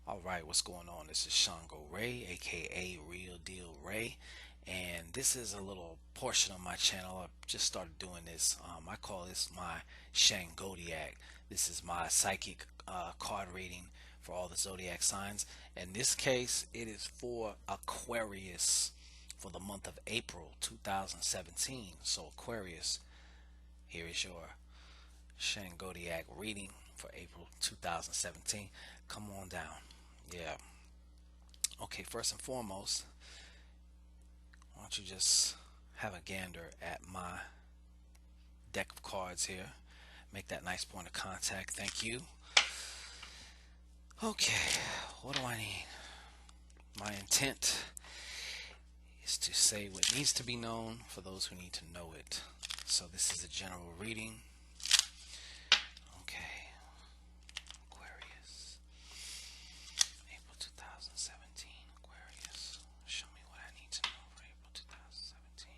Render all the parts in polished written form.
All right, what's going on? This is ShanGO Ray, aka Real Deal Ray, and this is a little portion of my channel. I just started doing this. I call this my ShanGodiac. This is my psychic card reading for all the zodiac signs. In this case, it is for Aquarius for the month of April 2017. So, Aquarius, here is your ShanGodiac reading for April 2017. Come on down. Yeah. Okay, first and foremost, why don't you just have a gander at my deck of cards here. Make that nice point of contact. Thank you. Okay, what do I need? My intent is to say what needs to be known for those who need to know it. So this is a general reading. Okay, Aquarius. April 2017, Aquarius. Show me what I need to know for April 2017.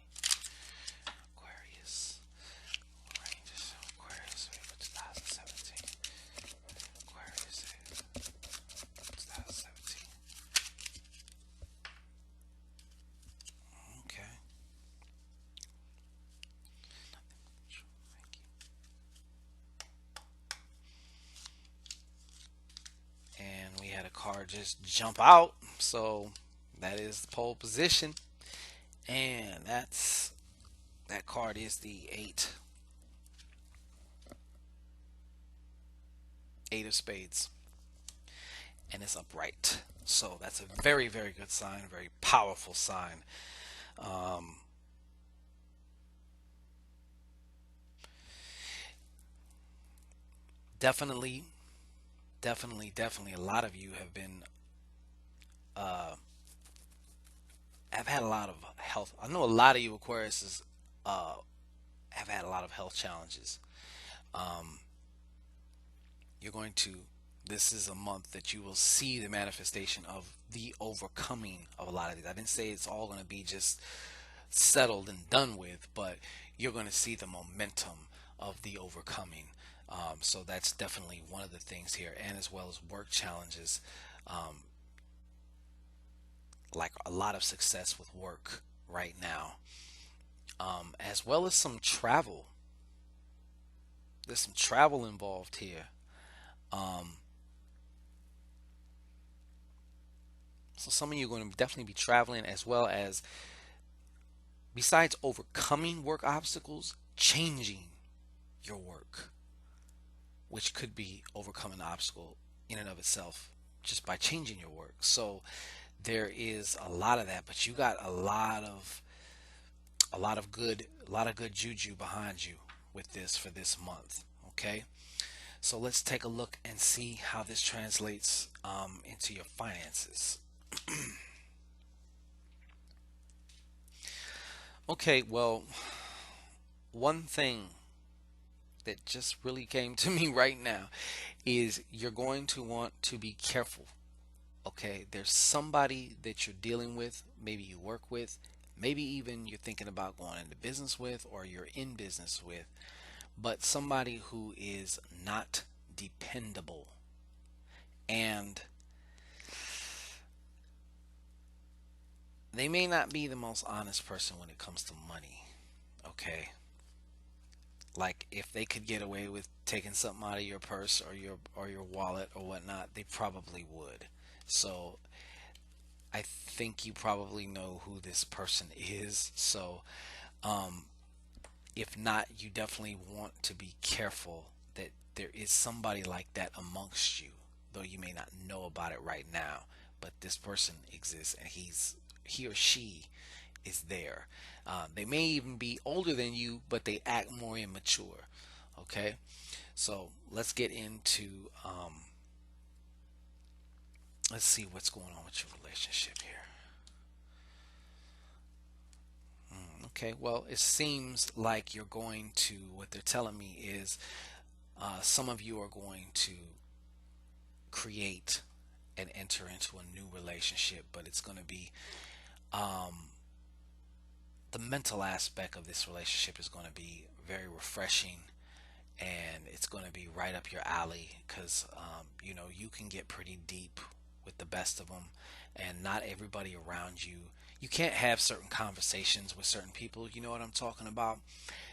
Aquarius. Ranges. Aquarius, April 2017. Aquarius, 2017. Okay. Thank you. And we had a card just jump out. So that is the pole position. And that card is the eight of spades, and it's upright. So that's a very, very good sign, a very powerful sign. Um, definitely, definitely, a lot of you uh, have had a lot of health. I know a lot of you Aquariuses uh, have had a lot of health challenges. Um, you're going to. This is a month that you will see the manifestation of the overcoming of a lot of these. I didn't say it's all going to be just settled and done with, but you're going to see the momentum of the overcoming. So that's definitely one of the things here, and as well as work challenges, um, like a lot of success with work right now, as well as some travel. There's some travel involved here. Um, so some of you are going to definitely be traveling, as well as besides overcoming work obstacles, changing your work, which could be overcoming an obstacle in and of itself just by changing your work. So there is a lot of that, but you got a lot of good juju behind you with this for this month. Okay, so let's take a look and see how this translates into your finances. Okay, well, one thing that just really came to me right now is you're going to want to be careful. Okay, there's somebody that you're dealing with, maybe you work with, maybe even you're thinking about going into business with, or you're in business with, but somebody who is not dependable. And they may not be the most honest person when it comes to money. Okay, like if they could get away with taking something out of your purse or your wallet or whatnot, they probably would. So I think you probably know who this person is. So um, if not, you definitely want to be careful that there is somebody like that amongst you, though you may not know about it right now. But this person exists, and he or she is there. They may even be older than you, but they act more immature. Okay, so let's get into let's see what's going on with your relationship here. Okay, well, it seems like you're going to, what they're telling me is some of you are going to create and enter into a new relationship, but it's going to be um, the mental aspect of this relationship is going to be very refreshing, and it's going to be right up your alley because you know you can get pretty deep with the best of them, and not everybody around you. You can't have certain conversations with certain people. You know what I'm talking about?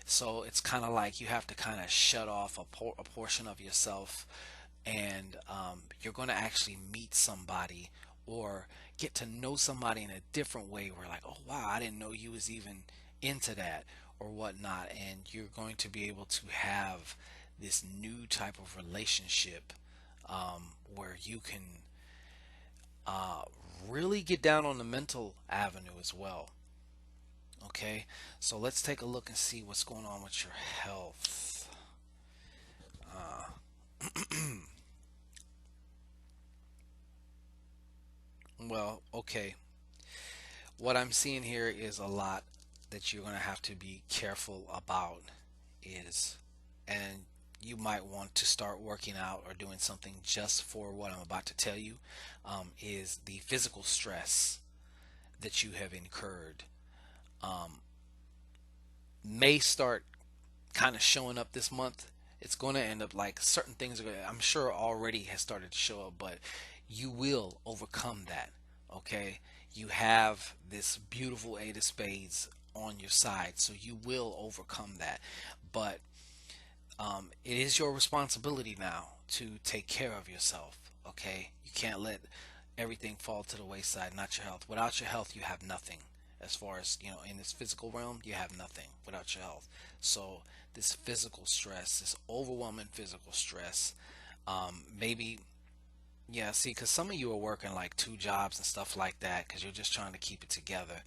So it's kind of like you have to kind of shut off a portion of yourself, and you're going to actually meet somebody or get to know somebody in a different way. Where like, oh wow, I didn't know you was even into that or whatnot, and you're going to be able to have this new type of relationship where you can uh, really get down on the mental avenue as well. Okay, so let's take a look and see what's going on with your health. Well, okay, what I'm seeing here is a lot that you're going to have to be careful about is, and you might want to start working out or doing something just for what I'm about to tell you, is the physical stress that you have incurred may start kind of showing up this month. It's going to end up like certain things are going to, I'm sure already has started to show up, but you will overcome that. Okay, you have this beautiful eight of spades on your side, so you will overcome that. But it is your responsibility now to take care of yourself. Okay, you can't let everything fall to the wayside. Not your health. Without your health, you have nothing. As far as you know, in this physical realm, you have nothing without your health. So this physical stress, this overwhelming physical stress, maybe, yeah. See, because some of you are working like two jobs and stuff like that because you're just trying to keep it together.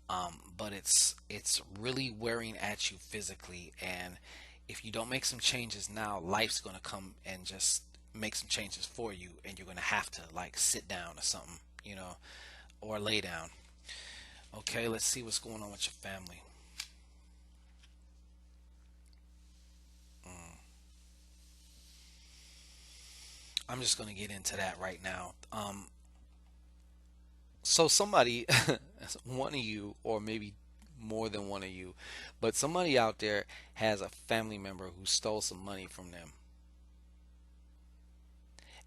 But it's really wearing at you physically, and if you don't make some changes now, life's gonna come and just make some changes for you, and you're gonna have to like sit down or something, or lay down. Okay, let's see what's going on with your family. I'm just gonna get into that right now. So somebody, one of you, or maybe more than one of you, but somebody out there has a family member who stole some money from them,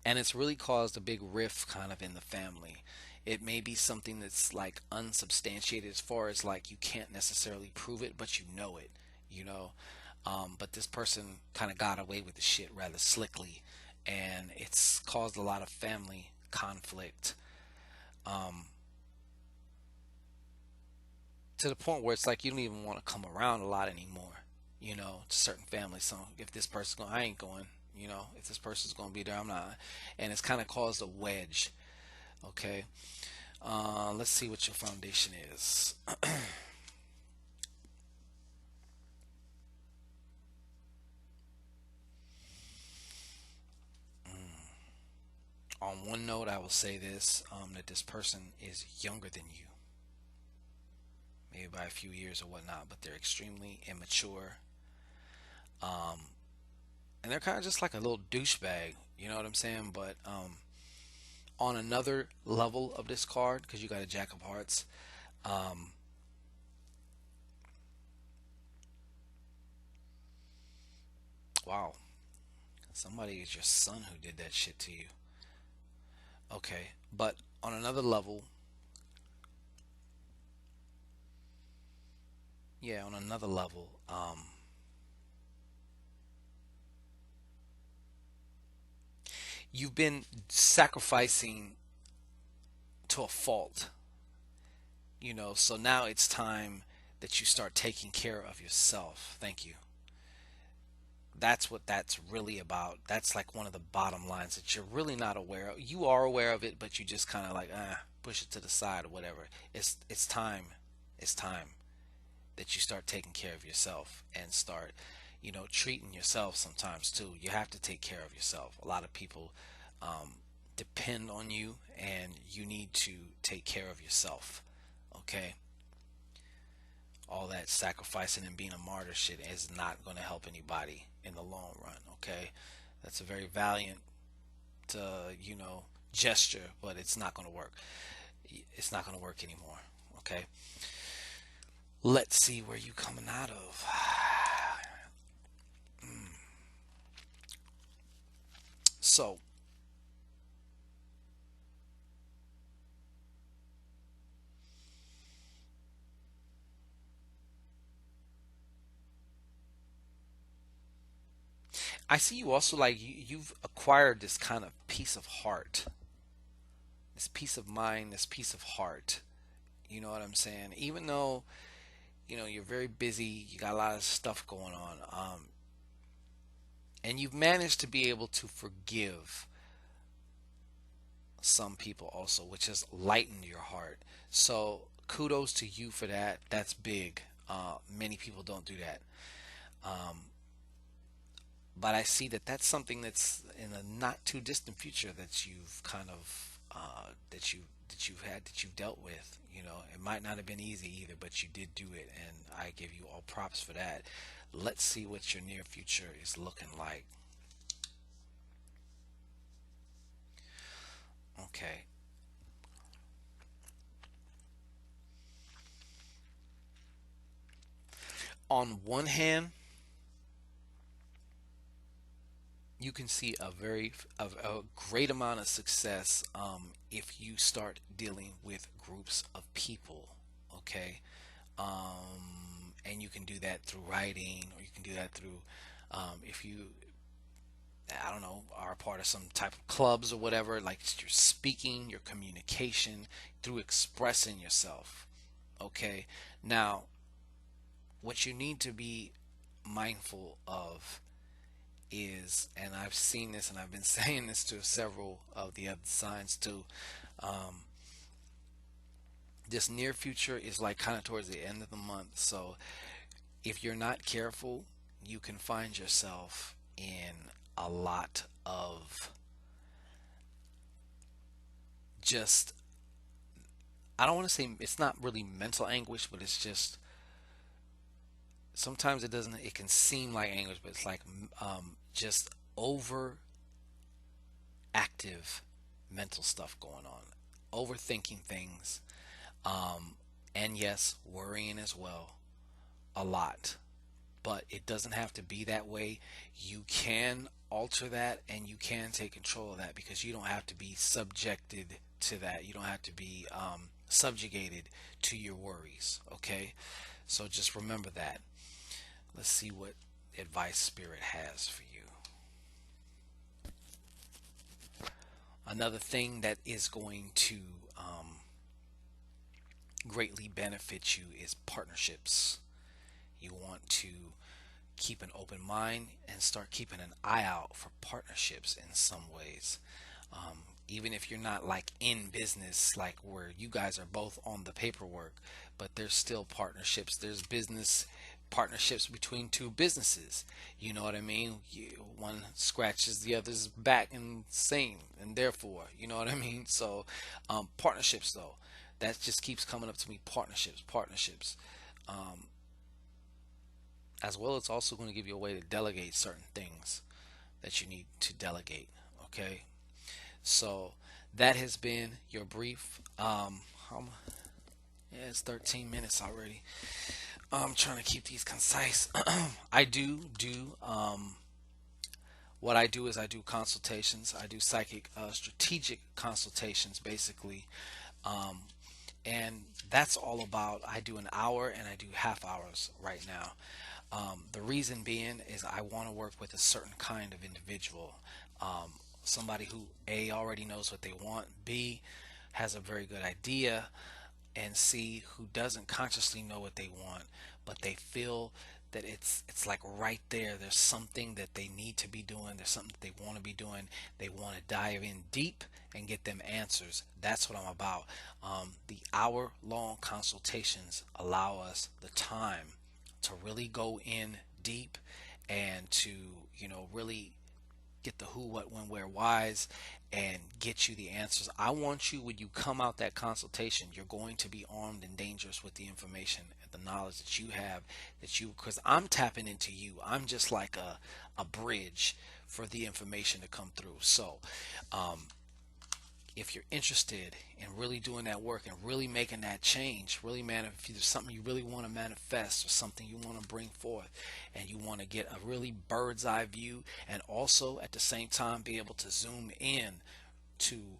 and it's really caused a big rift kind of in the family. It may be something that's like unsubstantiated as far as like you can't necessarily prove it, but you know it, you know. But this person kind of got away with the shit rather slickly, and it's caused a lot of family conflict. Um, to the point where it's like you don't even want to come around a lot anymore, to certain families. So if this person's going, I ain't going. If this person's going to be there, I'm not. And it's kind of caused a wedge. Okay. Let's see what your foundation is. On one note, I will say this: that this person is younger than you, maybe by a few years or whatnot, but they're extremely immature. Um, and they're kind of just like a little douchebag. You know what I'm saying? But on another level of this card, because you got a Jack of Hearts. Um, wow, somebody is your son who did that shit to you. Okay, but on another level, yeah, on another level, you've been sacrificing to a fault, so now it's time that you start taking care of yourself. Thank you. That's what that's really about. That's like one of the bottom lines that you're really not aware of. You are aware of it, but you just kind of like push it to the side or whatever. It's time. It's time that you start taking care of yourself and start, treating yourself sometimes too. You have to take care of yourself. A lot of people depend on you, and you need to take care of yourself. Okay? All that sacrificing and being a martyr shit is not going to help anybody in the long run. Okay? That's a very valiant, gesture, but it's not going to work. It's not going to work anymore. Okay? Let's see where you coming out of. So, I see you also like you've acquired this kind of peace of heart, this peace of mind, this peace of heart. You know what I'm saying? Even though, you're very busy, you got a lot of stuff going on, and you've managed to be able to forgive some people also, which has lightened your heart. So kudos to you for that. That's big. Many people don't do that. Um, but I see that that's something that's in a not too distant future that you've kind of that you've dealt with. It might not have been easy either, but you did do it, and I give you all props for that. Let's see what your near future is looking like. Okay. On one hand, you can see a great amount of success if you start dealing with groups of people. Okay. And you can do that through writing, or you can do that through if you, I don't know, are a part of some type of clubs or whatever, like your speaking, your communication, through expressing yourself. Okay. Now, what you need to be mindful of is, and I've seen this and I've been saying this to several of the other signs too, um, this near future is like kind of towards the end of the month. So if you're not careful, you can find yourself in a lot of just, I don't want to say, it's not really mental anguish, but it's just, sometimes it can seem like anguish, but it's like just overactive mental stuff going on, overthinking things, um, and yes, worrying as well, a lot. But it doesn't have to be that way. You can alter that, and you can take control of that, because you don't have to be subjected to that. You don't have to be subjugated to your worries. Okay, so just remember that. Let's see what advice Spirit has for you. Another thing that is going to greatly benefit you is partnerships. You want to keep an open mind and start keeping an eye out for partnerships in some ways. Even if you're not like in business, like where you guys are both on the paperwork, but there's still partnerships. There's business partnerships between two businesses. You know what I mean? One scratches the other's back and same, and therefore, you know what I mean? So, partnerships though, that just keeps coming up to me. Partnerships, partnerships. Um, as well, it's also going to give you a way to delegate certain things that you need to delegate. Okay, so that has been your brief. Yeah, it's 13 minutes already. I'm trying to keep these concise. I do what I do is I do consultations. I do psychic strategic consultations basically. Um, and that's all about, I do an hour and I do half hours right now. The reason being is I want to work with a certain kind of individual, somebody who A, already knows what they want, B, has a very good idea, and C, who doesn't consciously know what they want, but they feel that it's like right there. There's something that they need to be doing. There's something that they want to be doing. They want to dive in deep and get them answers. That's what I'm about. The hour-long consultations allow us the time to really go in deep and to, really get the who, what, when, where, whys, and get you the answers. I want you, when you come out that consultation, you're going to be armed and dangerous with the information and the knowledge that you have, because I'm tapping into you. I'm just like a bridge for the information to come through. So, if you're interested in really doing that work and really making that change, if there's something you really want to manifest or something you want to bring forth, and you want to get a really bird's eye view, and also at the same time be able to zoom in to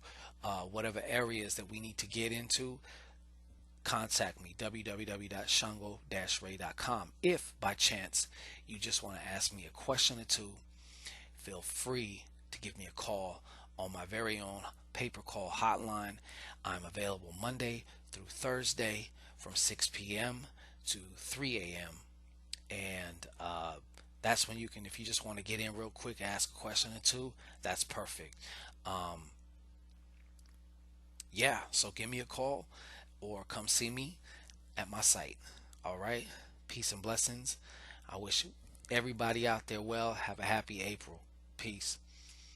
whatever areas that we need to get into, contact me, www.shango-ray.com. If by chance you just want to ask me a question or two, feel free to give me a call on my very own paper call hotline. I'm available Monday through Thursday from 6 p.m. to 3 a.m. And that's when you can, if you just want to get in real quick, ask a question or two, that's perfect. Um, yeah, so give me a call or come see me at my site. All right, peace and blessings. I wish everybody out there well. Have a happy April. Peace.